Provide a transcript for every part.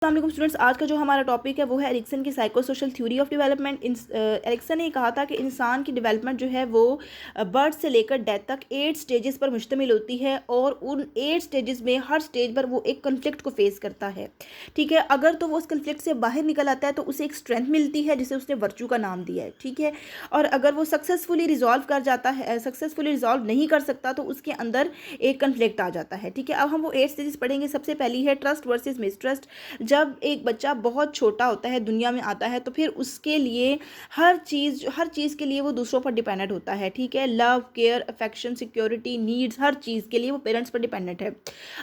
अस्सलाम स्टूडेंट्स, आज का जो हमारा टॉपिक है वो है एरिक्सन की psychosocial theory of development. Erikson ने कहा था कि इंसान की डेवलपमेंट जो है वो बर्थ से लेकर डेथ तक 8 स्टेजेस पर मुश्तमिल होती है और उन 8 स्टेजेस में हर स्टेज पर वो एक कन्फ्लिक्ट को फेस करता है। ठीक है, अगर तो वो उस कन्फ्लिक्ट से बाहर निकल आता है तो उसे एक स्ट्रेंथ मिलती है जिसे उसने वर्च्यू का नाम दिया है। ठीक है, और अगर वो सक्सेसफुली रिजॉल्व कर जाता है, सक्सेसफुली रिजॉल्व नहीं कर सकता तो उसके अंदर एक कन्फ्लिक्ट आ जाता है। ठीक है, अब हम वो 8 स्टेजेस पढ़ेंगे। सबसे पहली है ट्रस्ट वर्सेस मिसट्रस्ट। जब एक बच्चा बहुत छोटा होता है, दुनिया में आता है, तो फिर उसके लिए हर चीज़ के लिए वो दूसरों पर डिपेंडेंट होता है। ठीक है, love, care, affection, security, needs, हर चीज़ के लिए वो पेरेंट्स पर डिपेंडेंट है।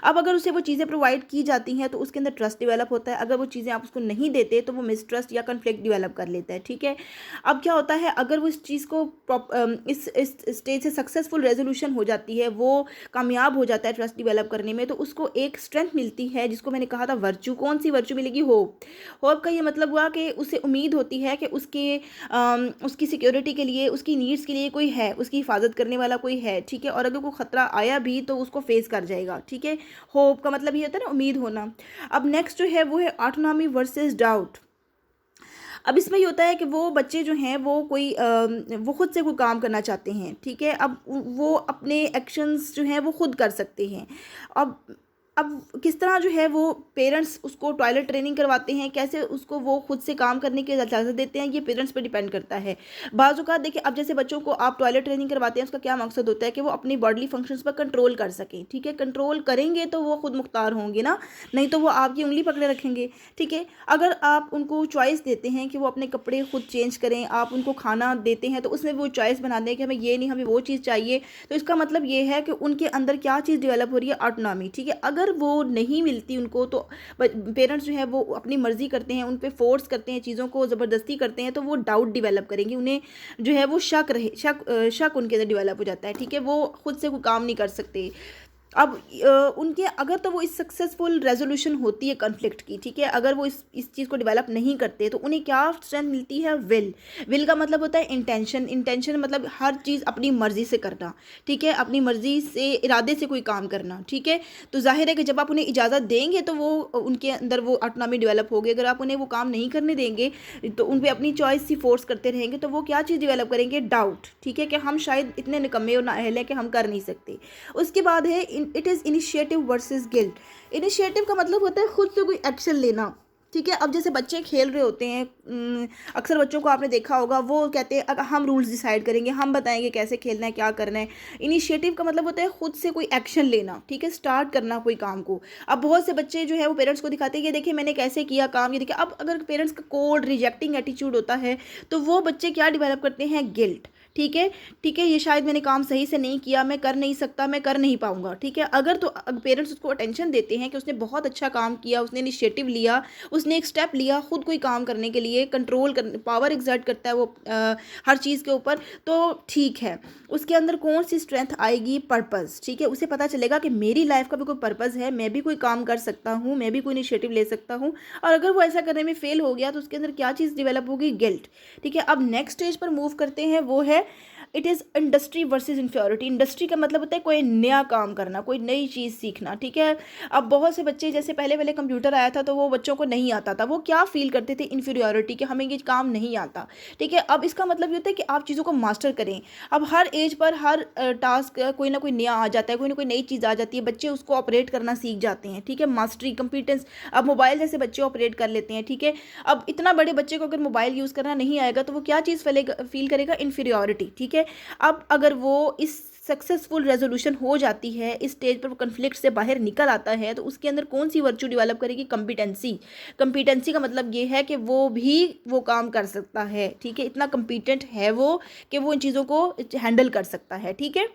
अब अगर उसे वो चीज़ें प्रोवाइड की जाती हैं तो उसके अंदर ट्रस्ट डेवलप होता है। अगर वो चीज़ें आप उसको नहीं देते तो वो मिसट्रस्ट या कन्फ्लिक्ट डेवलप कर लेता है। ठीक है, अब क्या होता है, अगर वो इस चीज़ को इस स्टेज से सक्सेसफुल रेजोल्यूशन हो जाती है, वो कामयाब हो जाता है ट्रस्ट डेवलप करने में, तो उसको एक स्ट्रेंथ मिलती है जिसको मैंने कहा था वर्च्यू। कौन सी वर्च्यू मिलेगी? होप। होप का ये मतलब हुआ कि उसे उम्मीद होती है कि उसकी सिक्योरिटी के लिए, उसकी नीड्स के लिए कोई है, उसकी हिफाजत करने वाला कोई है। ठीक है, और अगर कोई ख़तरा आया भी तो उसको फेस कर जाएगा। ठीक है, होप का मतलब ये होता है ना, उम्मीद होना। अब नेक्स्ट जो है वो है ऑटोनॉमी वर्सेस डाउट। अब इसमें ये होता है कि वो बच्चे जो हैं वो खुद से कोई काम करना चाहते हैं। ठीक है, अब वो अपने एक्शंस जो हैं वो खुद कर सकते हैं। अब किस तरह जो है वो पेरेंट्स उसको टॉयलेट ट्रेनिंग करवाते हैं, कैसे उसको वो खुद से काम करने की इजाज़त देते हैं, ये पेरेंट्स पे डिपेंड करता है। बाज़ औक़ात देखिए, अब जैसे बच्चों को आप टॉयलेट ट्रेनिंग करवाते हैं, उसका क्या मकसद होता है कि वो अपनी बॉडीली फंक्शंस पर कंट्रोल कर सकें। ठीक है, कंट्रोल करेंगे तो वो खुद मुख्तार होंगे ना, नहीं तो वो आपकी उंगली पकड़े रखेंगे। ठीक है, अगर आप उनको चॉइस देते हैं कि वो अपने कपड़े खुद चेंज करें, आप उनको खाना देते हैं तो उसमें वो चॉइस बना दें कि हमें ये नहीं, हमें वो चीज़ चाहिए, तो इसका मतलब ये है कि उनके अंदर क्या चीज़ डेवलप हो रही है? ऑटोनॉमी। ठीक है, अगर वो नहीं मिलती उनको तो पेरेंट्स जो है वो अपनी मर्जी करते हैं, उन पे फोर्स करते हैं, चीज़ों को ज़बरदस्ती करते हैं, तो वो डाउट डेवलप करेंगे, उन्हें जो है वो शक उनके अंदर डेवलप हो जाता है। ठीक है, वो खुद से कोई काम नहीं कर सकते। अब उनके अगर तो वो इस सक्सेसफुल रेजोल्यूशन होती है कन्फ्लिक्ट की। ठीक है, अगर वो इस चीज़ को डेवलप नहीं करते तो उन्हें क्या स्ट्रेंथ मिलती है? विल का मतलब होता है इंटेंशन मतलब हर चीज़ अपनी मर्ज़ी से करना। ठीक है, अपनी मर्ज़ी से, इरादे से कोई काम करना। ठीक है, तो जाहिर है कि जब आप उन्हें इजाज़त देंगे तो वो उनके अंदर वो ऑटोनॉमी डेवलप होगी। अगर आप उन्हें वो काम नहीं करने देंगे तो उन पर अपनी चॉइस ही फोर्स करते रहेंगे तो वो क्या चीज़ डेवलप करेंगे? डाउट। ठीक है, कि हम शायद इतने निकम्मे और नाअहल हैं कि हम कर नहीं सकते। उसके बाद है it is initiative versus guilt. Initiative का मतलब होता है खुद से कोई एक्शन लेना। ठीक है, अब जैसे बच्चे खेल रहे होते हैं, अक्सर बच्चों को आपने देखा होगा, वो कहते हैं अगर हम रूल्स डिसाइड करेंगे, हम बताएंगे कैसे खेलना है, क्या करना है। इनिशिएटिव का मतलब होता है खुद से कोई एक्शन लेना। ठीक है, स्टार्ट करना कोई काम को। अब बहुत से बच्चे जो है वो पेरेंट्स को दिखाते हैं, ये देखिए मैंने कैसे किया काम, ये देखिए। अब अगर पेरेंट्स का कोल्ड रिजेक्टिंग एटीट्यूड होता है तो वो बच्चे क्या डेवलप करते हैं? गिल्ट। ठीक है, ठीक है, ये शायद मैंने काम सही से नहीं किया, मैं कर नहीं सकता, मैं कर नहीं पाऊंगा। ठीक है, अगर तो पेरेंट्स उसको अटेंशन देते हैं कि उसने बहुत अच्छा काम किया, उसने इनिशिएटिव लिया, उसने एक स्टेप लिया खुद कोई काम करने के लिए, कंट्रोल कर, पावर एग्जर्ट करता है वो हर चीज़ के ऊपर, तो ठीक है। उसके अंदर कौन सी स्ट्रेंथ आएगी? पर्पज़। ठीक है, उसे पता चलेगा कि मेरी लाइफ का भी कोई पर्पज़ है, मैं भी कोई काम कर सकता हूँ, मैं भी कोई इनिशिएटिव ले सकता हूँ। और अगर वो ऐसा करने में फेल हो गया तो उसके अंदर क्या चीज़ डेवलप होगी? गिल्ट। ठीक है, अब नेक्स्ट स्टेज पर मूव करते हैं, वो है it is industry versus inferiority. Industry का मतलब होता है कोई नया काम करना, कोई नई चीज़ सीखना। ठीक है, अब बहुत से बच्चे, जैसे पहले कंप्यूटर आया था तो वो बच्चों को नहीं आता था, वो क्या फील करते थे? इन्फीरियॉरिटी, कि हमें ये काम नहीं आता। ठीक है, अब इसका मतलब ये होता है कि आप चीज़ों को मास्टर करें। अब हर एज पर हर टास्क कोई ना कोई नया आ जाता है, कोई ना कोई नई चीज़ आ जाती है, बच्चे उसको ऑपरेट करना सीख जाते हैं। ठीक है, मास्टरी, कंपिटेंस। अब मोबाइल जैसे बच्चे ऑपरेट कर लेते हैं। ठीक है, अब इतना बड़े बच्चे को अगर मोबाइल यूज़ करना नहीं आएगा तो वो क्या चीज़ फील करेगा? इन्फीरियॉरिटी। ठीक है, अब अगर वो इस सक्सेसफुल रेजोल्यूशन हो जाती है, इस स्टेज पर वो कन्फ्लिक्ट से बाहर निकल आता है, तो उसके अंदर कौन सी वर्च्यू डेवलप करेगी? कंपिटेंसी। कंपिटेंसी का मतलब ये है कि वो भी वो काम कर सकता है। ठीक है, इतना कंपिटेंट है वो कि वो इन चीज़ों को हैंडल कर सकता है। ठीक है,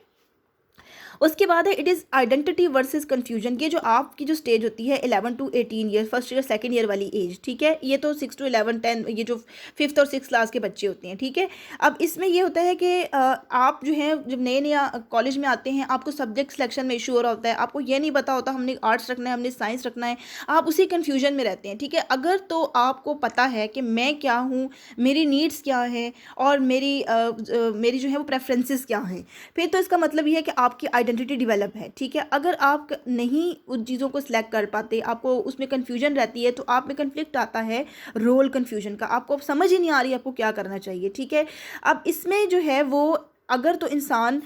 उसके बाद है it is identity versus confusion. ये जो आपकी जो स्टेज होती है 11 to 18 year, first year second year वाली एज। ठीक है, ये तो 6 to 11 10, ये जो 5th और 6th क्लास के बच्चे होते हैं। ठीक है, अब इसमें ये होता है कि आप जो है जब नया कॉलेज में आते हैं, आपको सब्जेक्ट सिलेक्शन में इशू हो रहा होता है, आपको ये नहीं पता होता हमने आर्ट्स रखना है, हमने साइंस रखना है, आप उसी कन्फ्यूजन में रहते हैं। ठीक है, अगर तो आपको पता है कि मैं क्या हूँ, मेरी नीड्स क्या है और मेरी जो है वो प्रेफरेंसेस क्या हैं, फिर तो इसका मतलब ये है कि आपकी आइडेंटिटी डेवलप है, ठीक है। अगर आप नहीं उन चीज़ों को सिलेक्ट कर पाते, आपको उसमें कन्फ्यूजन रहती है, तो आप में कन्फ्लिक्ट आता है रोल कन्फ्यूजन का, आपको अब समझ ही नहीं आ रही आपको क्या करना चाहिए, ठीक है। अब इसमें जो है वो अगर तो इंसान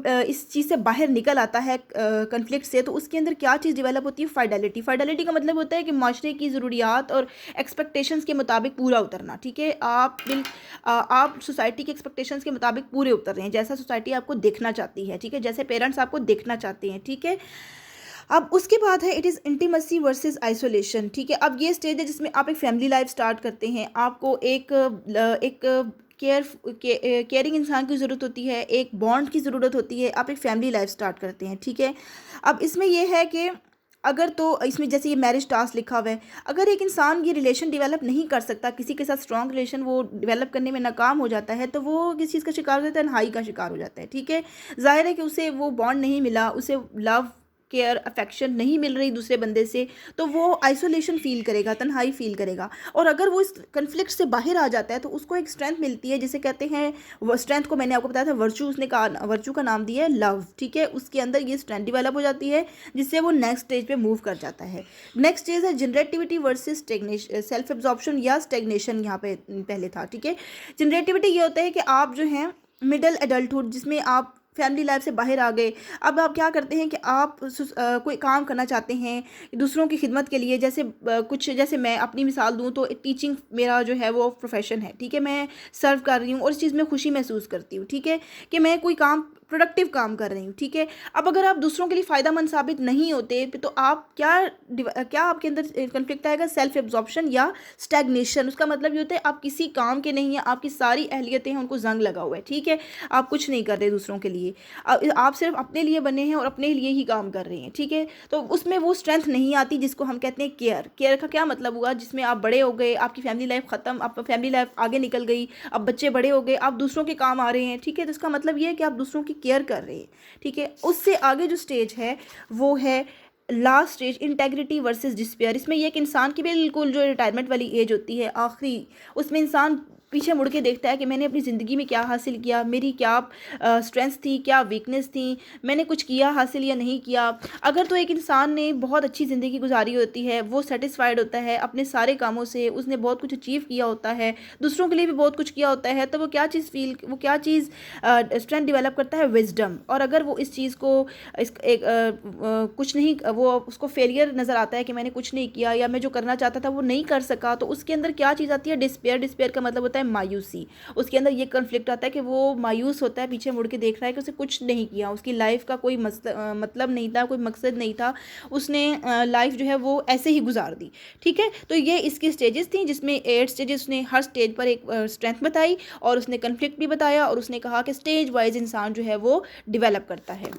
इस चीज़ से बाहर निकल आता है कन्फ्लिक्ट से, तो उसके अंदर क्या चीज़ डेवलप होती है, फाइडेलिटी। फाइडेलिटी का मतलब होता है कि माशरे की ज़रूरियात और एक्सपेक्टेशंस के मुताबिक पूरा उतरना, ठीक है। आप सोसाइटी के एक्सपेक्टेशंस के मुताबिक पूरे उतर रहे हैं, जैसा सोसाइटी आपको देखना चाहती है, ठीक है, जैसे पेरेंट्स आपको देखना चाहते हैं, ठीक है। अब उसके बाद है it is intimacy versus isolation, ठीक है। अब ये स्टेज है जिसमें आप एक फैमिली लाइफ स्टार्ट करते हैं, आपको एक केयरिंग इंसान की ज़रूरत होती है, एक बॉन्ड की ज़रूरत होती है, आप एक फैमिली लाइफ स्टार्ट करते हैं, ठीक है। अब इसमें यह है कि अगर तो इसमें जैसे ये मैरिज टास्क लिखा हुआ है, अगर एक इंसान ये रिलेशन डेवलप नहीं कर सकता, किसी के साथ स्ट्रॉन्ग रिलेशन वो डेवलप करने में नाकाम हो जाता है, तो वो किस चीज़ का शिकार हो जाता है, तन्हाई का शिकार हो जाता है, ठीक है। जाहिर है कि उसे वो बॉन्ड नहीं मिला, उसे लव केयर अफेक्शन नहीं मिल रही दूसरे बंदे से, तो वो आइसोलेशन फील करेगा, तन्हाई फील करेगा। और अगर वो इस कन्फ्लिक्ट से बाहर आ जाता है तो उसको एक स्ट्रेंथ मिलती है, जिसे कहते हैं, वो स्ट्रेंथ को मैंने आपको बताया था वर्चू, उसने कहा वर्चू का नाम दिया है लव, ठीक है। उसके अंदर ये स्ट्रेंथ डेवलप हो जाती है, जिससे वो नेक्स्ट स्टेज पे मूव कर जाता है। नेक्स्ट स्टेज है generativity versus stagnation, self absorption या स्टेग्नेशन यहाँ पे पहले था, ठीक है। जनरेटिविटी ये होता है कि आप जो हैं मिडिल एडल्टहुड, जिसमें आप फैमिली लाइफ से बाहर आ गए, अब आप क्या करते हैं कि आप कोई काम करना चाहते हैं दूसरों की खिदमत के लिए, जैसे कुछ, जैसे मैं अपनी मिसाल दूं तो टीचिंग मेरा जो है वो प्रोफेशन है, ठीक है। मैं सर्व कर रही हूँ और इस चीज़ में खुशी महसूस करती हूँ, ठीक है, कि मैं कोई काम प्रोडक्टिव काम कर रही हूँ, ठीक है। अब अगर आप दूसरों के लिए फ़ायदेमंद साबित नहीं होते, तो आप क्या आपके अंदर कन्फ्लिक्ट आएगा, सेल्फ एब्जॉर्प्शन या स्टैग्नेशन। उसका मतलब ये होता है आप किसी काम के नहीं हैं, आपकी सारी अहलियतें हैं उनको जंग लगा हुआ है, ठीक है, आप कुछ नहीं कर रहे दूसरों के लिए, आप सिर्फ अपने लिए बने हैं और अपने लिए ही काम कर रहे हैं, ठीक है। तो उसमें वो स्ट्रेंथ नहीं आती जिसको हम कहते हैं केयर। केयर का क्या मतलब हुआ, जिसमें आप बड़े हो गए, आपकी फैमिली लाइफ ख़त्म, आप फैमिली लाइफ आगे निकल गई, अब बच्चे बड़े हो गए, आप दूसरों के काम आ रहे हैं, ठीक है। तो इसका मतलब ये है कि आप दूसरों की केयर कर रहे हैं, ठीक है। उससे आगे जो स्टेज है वो है last stage, integrity versus despair. इसमें यह कि इंसान की बिल्कुल जो रिटायरमेंट वाली एज होती है आखिरी, उसमें इंसान पीछे मुड़ के देखता है कि मैंने अपनी ज़िंदगी में क्या हासिल किया, मेरी क्या स्ट्रेंथ्स थी, क्या वीकनेस थी, मैंने कुछ किया हासिल या नहीं किया। अगर तो एक इंसान ने बहुत अच्छी ज़िंदगी गुजारी होती है, वो सेटिस्फाइड होता है अपने सारे कामों से, उसने बहुत कुछ अचीव किया होता है, दूसरों के लिए भी बहुत कुछ किया होता है, तो वो क्या चीज़ स्ट्रेंथ डेवलप करता है, विजडम। और अगर वो इस चीज़ को कुछ नहीं, वो उसको फेलियर नज़र आता है कि मैंने कुछ नहीं किया या मैं जो करना चाहता था वो नहीं कर सका, तो उसके अंदर क्या चीज़ आती है, डिस्पेयर। डिस्पेयर का मतलब होता है मायूसी। उसके अंदर ये कन्फ्लिक्ट आता है कि वो मायूस होता है, पीछे मुड़ के देख रहा है कि उसे कुछ नहीं किया, उसकी लाइफ का कोई मतलब नहीं था, कोई मकसद नहीं था, उसने लाइफ जो है वो ऐसे ही गुजार दी, ठीक है। तो ये इसकी स्टेजेस थी, जिसमें 8 स्टेजेस, उसने हर स्टेज पर एक स्ट्रेंथ बताई और उसने कन्फ्लिक्ट भी बताया और उसने कहा कि स्टेज वाइज इंसान जो है वो डेवलप करता है।